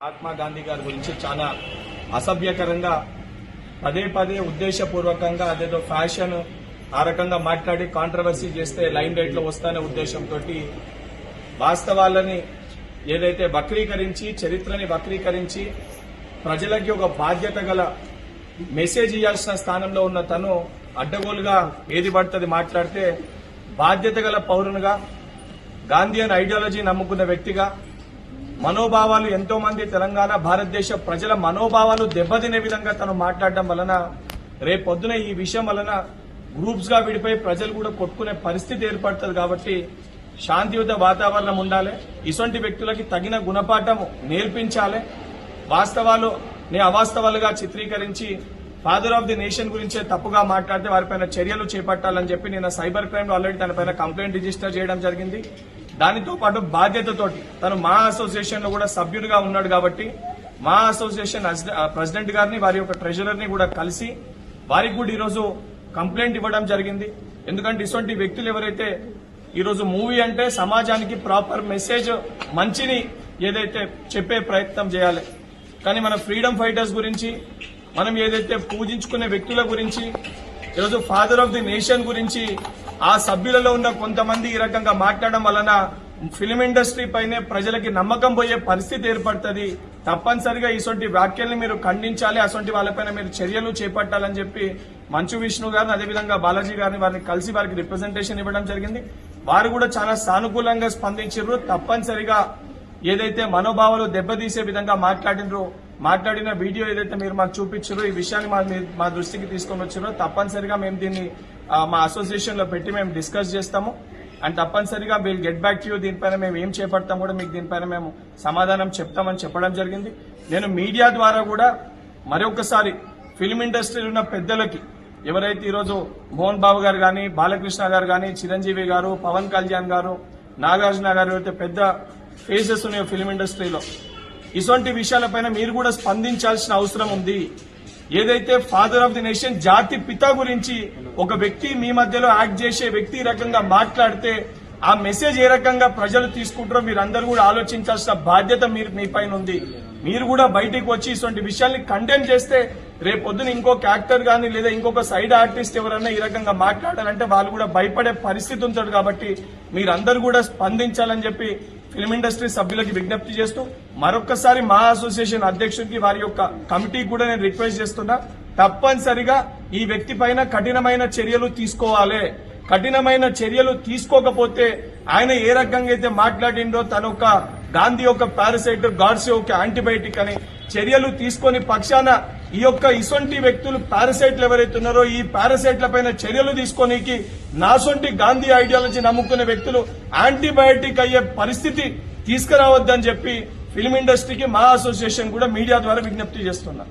మహాత్మా గాంధీ గారి గురించి చాలా అసభ్యకరంగా పదే పదే ఉద్దేశపూర్వకంగా అదేదో ఫ్యాషన్ ఆ రకంగా మాట్లాడి కాంట్రవర్సీ చేస్తే లైమ్ లైట్ లో వస్తానే ఉద్దేశంతో వాస్తవాలని ఏదైతే వక్రీకరించి చరిత్రని వక్రీకరించి ప్రజలకి ఒక బాధ్యత గల మెసేజ్ ఇవ్వాల్సిన స్థానంలో ఉన్న తను అడ్డగోలుగా ఏది పడుతుంది మాట్లాడితే బాధ్యత గల పౌరునిగా గాంధీయన్ ఐడియాలజీ నమ్ముకున్న వ్యక్తిగా మనోభావాలు ఎంతో మంది తెలంగాణ భారతదేశ ప్రజల మనోభావాలు దెబ్బతినే విధంగా తను మాట్లాడడం వలన రేపొద్దున ఈ విషయం వలన గ్రూప్స్ గా విడిపోయి ప్రజలు కూడా కొట్టుకునే పరిస్థితి ఏర్పడుతుంది కాబట్టి శాంతియుత వాతావరణం ఉండాలి. ఇటువంటి వ్యక్తులకి తగిన గుణపాఠం నేర్పించాలి. వాస్తవాలు అవాస్తవాలుగా చిత్రీకరించి ఫాదర్ ఆఫ్ ది నేషన్ గురించే తప్పుగా మాట్లాడితే వారిపైన చర్యలు చేపట్టాలని చెప్పి నిన్న సైబర్ క్రైమ్ లో ఆల్రెడీ తనపైన కంప్లైంట్ రిజిస్టర్ చేయడం జరిగింది. దానితో పాటు బాధ్యతతోటి తను మా అసోసియేషన్ లో కూడా సభ్యుడిగా ఉన్నాడు కాబట్టి మా అసోసియేషన్ ప్రెసిడెంట్ గారిని వారి యొక్క ట్రెజరర్ ని కూడా కలిసి వారికి కూడా ఈరోజు కంప్లైంట్ ఇవ్వడం జరిగింది. ఎందుకంటే ఇటువంటి వ్యక్తులు ఎవరైతే ఈరోజు మూవీ అంటే సమాజానికి ప్రాపర్ మెసేజ్ మంచిని ఏదైతే చెప్పే ప్రయత్నం చేయాలి, కానీ మన ఫ్రీడమ్ ఫైటర్స్ గురించి మనం ఏదైతే పూజించుకునే వ్యక్తుల గురించి ఈరోజు ఫాదర్ ఆఫ్ ది నేషన్ గురించి ఆ సభ్యులలో ఉన్న కొంతమంది ఈ రకంగా మాట్లాడడం వలన ఫిలిం ఇండస్ట్రీ పైనే ప్రజలకి నమ్మకం పోయే పరిస్థితి ఏర్పడుతుంది. తప్పనిసరిగా ఇటువంటి వ్యాఖ్యల్ని మీరు ఖండించాలి, అటువంటి వాళ్ళపైన మీరు చర్యలు చేపట్టాలని చెప్పి మంచు విష్ణు గారిని అదేవిధంగా బాలాజీ గారిని వారిని కలిసి వారికి రిప్రజెంటేషన్ ఇవ్వడం జరిగింది. వారు కూడా చాలా సానుకూలంగా స్పందించారు. తప్పనిసరిగా ఏదైతే మనోభావాలు దెబ్బతీసే విధంగా మాట్లాడిన వీడియో ఏదైతే మీరు మాకు చూపించారో ఈ విషయాన్ని మా దృష్టికి తీసుకొని వచ్చారో తప్పనిసరిగా మేము దీన్ని మా అసోసియేషన్ లో పెట్టి మేము డిస్కస్ చేస్తాము. అండ్ తప్పనిసరిగా we'll get back to you. దీనిపైన మేము ఏం చేపడతాం కూడా మీకు దీనిపైన మేము సమాధానం చెప్తామని చెప్పడం జరిగింది. నేను మీడియా ద్వారా కూడా మరొకసారి ఫిలిం ఇండస్ట్రీలో ఉన్న పెద్దలకి ఎవరైతే ఈరోజు మోహన్ బాబు గారు కానీ బాలకృష్ణ గారు కానీ చిరంజీవి గారు పవన్ కళ్యాణ్ గారు నాగార్జున గారు ఎవరైతే పెద్ద ఫేసెస్ ఉన్నాయో ఫిలిం ఇండస్ట్రీలో ఇటువంటి విషయాలపైన మీరు కూడా స్పందించాల్సిన అవసరం ఉంది. ఏదైతే ఫాదర్ ఆఫ్ ది నేషన్ జాతి పిత గురించి ఒక వ్యక్తి మీ మధ్యలో యాక్ట్ చేసే వ్యక్తి ఈ రకంగా మాట్లాడితే ఆ మెసేజ్ ఏ రకంగా ప్రజలు తీసుకుంటారో మీరందరూ కూడా ఆలోచించాల్సిన బాధ్యత మీ పైన ఉంది. మీరు కూడా బయటికి వచ్చి ఇటువంటి విషయాల్ని కండెమ్ చేస్తే రేపొద్దున ఇంకొక యాక్టర్ గానీ లేదా ఇంకొక సైడ్ ఆర్టిస్ట్ ఎవరన్నా ఈ రకంగా మాట్లాడాలంటే వాళ్ళు కూడా భయపడే పరిస్థితి ఉంటుంది. కాబట్టి మీరందరూ కూడా స్పందించాలని చెప్పి ఫిల్మ్ ఇండస్ట్రీ సభ్యులకి విజ్ఞప్తి చేస్తూ మరొకసారి మా అసోసియేషన్ అధ్యక్షుడికి వారి యొక్క కమిటీకి కూడా నేను రిక్వెస్ట్ చేస్తున్నా, తప్పనిసరిగా ఈ వ్యక్తి పైన కఠినమైన చర్యలు తీసుకోవాలి. కఠినమైన చర్యలు తీసుకోకపోతే ఆయన ఏ రకంగా అయితే మాట్లాడిండో తన ఒక గాంధీ యొక్క పారాసైట్ గాడ్సే ఒక యాంటీబయాటిక్ అని చర్యలు తీసుకొని పక్షాన ఈ యొక్క ఇసొంటి వ్యక్తులు పారాసైట్లు ఎవరైతే ఉన్నారో ఈ పారాసైట్ల పైన చర్యలు తీసుకోనికి నాసొంటి గాంధీ ఐడియాలజీ నమ్ముకునే వ్యక్తులు యాంటీబయాటిక్ అయ్యే పరిస్థితి తీసుకురావద్దని చెప్పి ఫిల్మ్ ఇండస్ట్రీకి మా అసోసియేషన్ కూడా మీడియా ద్వారా విజ్ఞప్తి చేస్తున్నా.